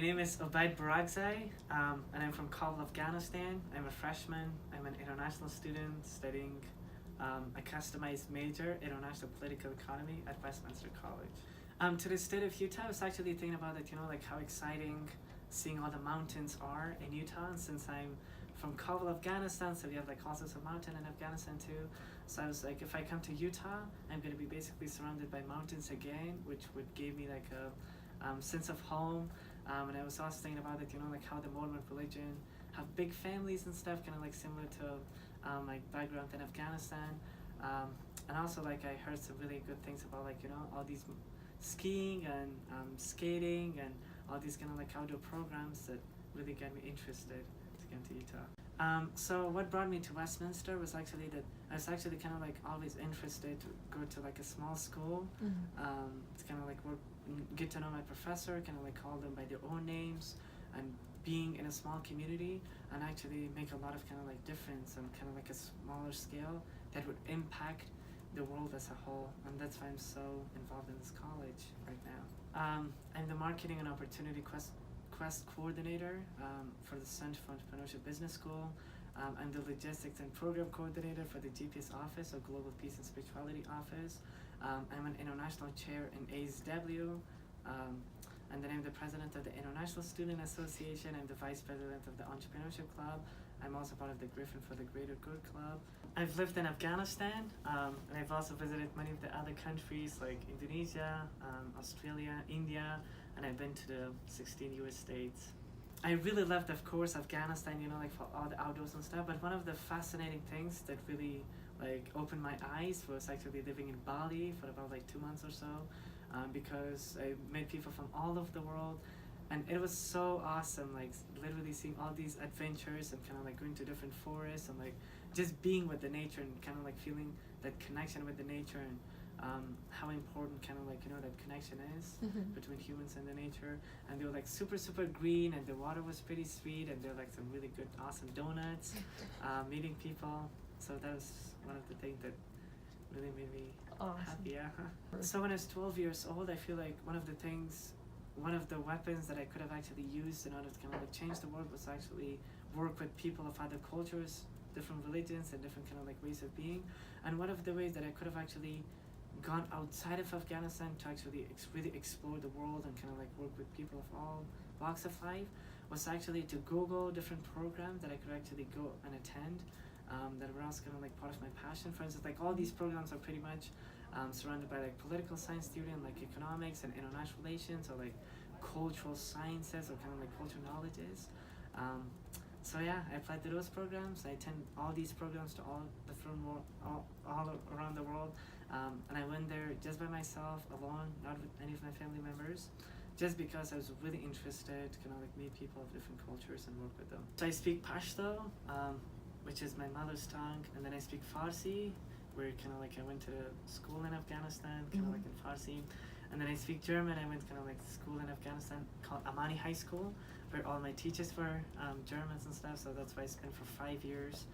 name is Obaid Barakzai, and I'm from Kabul, Afghanistan. I'm a freshman. I'm an international student studying a customized major, International Political Economy at Westminster College. To the state of Utah, I was actually thinking about it, like how exciting seeing all the mountains are in Utah. And since I'm from Kabul, Afghanistan, so we have also some mountain in Afghanistan too. So I was like, if I come to Utah, I'm going to be basically surrounded by mountains again, which would give me a sense of home. And I was also thinking about it, how the Mormon religion have big families and stuff, similar to my background in Afghanistan. And also I heard some really good things about all these skiing and skating and all these outdoor programs that really got me interested to get to Utah. So what brought me to Westminster was actually that I was actually always interested to go to a small school. To get to know my professor, call them by their own names, and being in a small community and actually make a lot of difference on a smaller scale that would impact the world as a whole. And that's why I'm so involved in this college right now. I'm the marketing and opportunity quest coordinator for the Center for Entrepreneurship Business School. I'm the logistics and program coordinator for the GPS office, or Global Peace and Spirituality office. I'm an international chair in ASW, and then I'm the president of the International Student Association. I'm the vice president of the Entrepreneurship Club. I'm also part of the Griffin for the Greater Good Club. I've lived in Afghanistan, and I've also visited many of the other countries like Indonesia, Australia, India, and I've been to the 16 US states. I really loved, of course, Afghanistan, for all the outdoors and stuff, but one of the fascinating things that really opened my eyes was actually living in Bali for about 2 months or so, because I met people from all over the world, and it was so awesome, literally seeing all these adventures and going to different forests and just being with the nature and feeling that connection with the nature, and how important that connection is between humans and the nature. And they were super green, and the water was pretty sweet, and there were some really good awesome donuts, meeting people. So that was one of the things that really made me happy. Yeah. So when I was 12 years old, I feel one of the weapons that I could have actually used in order to change the world was actually work with people of other cultures, different religions, and different ways of being. And one of the ways that I could have actually gone outside of Afghanistan to actually really explore the world and work with people of all walks of life was actually to Google different programs that I could actually go and attend, that were also part of my passion. For instance, all these programs are pretty much surrounded by political science student, economics and international relations, or cultural sciences, or cultural knowledges. So yeah, I applied to those programs. I attend all these programs to all around the world, and I went there just by myself, alone, not with any of my family members, just because I was really interested to meet people of different cultures and work with them. So I speak Pashto, which is my mother's tongue, and then I speak Farsi, where I went to school in Afghanistan, in Farsi, and then I speak German. I went to school in Afghanistan called Amani High School, where all my teachers were Germans and stuff. So that's why I spent for 5 years,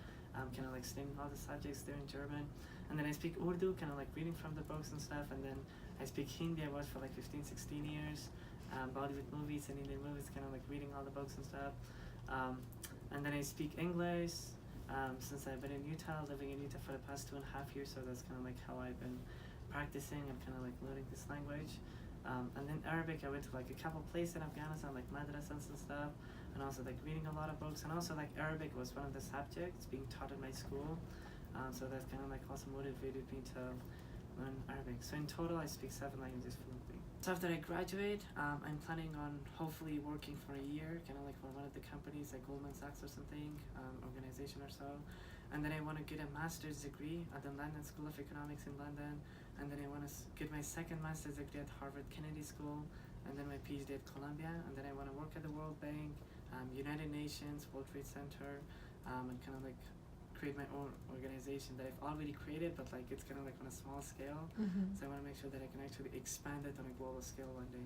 studying all the subjects there in German. And then I speak Urdu, reading from the books and stuff. And then I speak Hindi. I watched for 15, 16 years, Bollywood movies and Indian movies, reading all the books and stuff. And then I speak English. Since I've been in Utah, living in Utah for the past 2.5 years, so that's how I've been practicing and learning this language. And then Arabic, I went to a couple places in Afghanistan, madrasas and stuff, and also reading a lot of books. And also Arabic was one of the subjects being taught in my school, so that also motivated me to learn Arabic. So in total, I speak 7 languages fluently. So after I graduate, I'm planning on hopefully working for a year, for one of the companies like Goldman Sachs or something, organization or so. And then I want to get a master's degree at the London School of Economics in London. And then I want to get my second master's degree at Harvard Kennedy School, and then my PhD at Columbia. And then I want to work at the World Bank, United Nations, World Trade Center, and create my own organization that I've already created, but it's on a small scale. So I want to make sure that I can actually expand it on a global scale one day.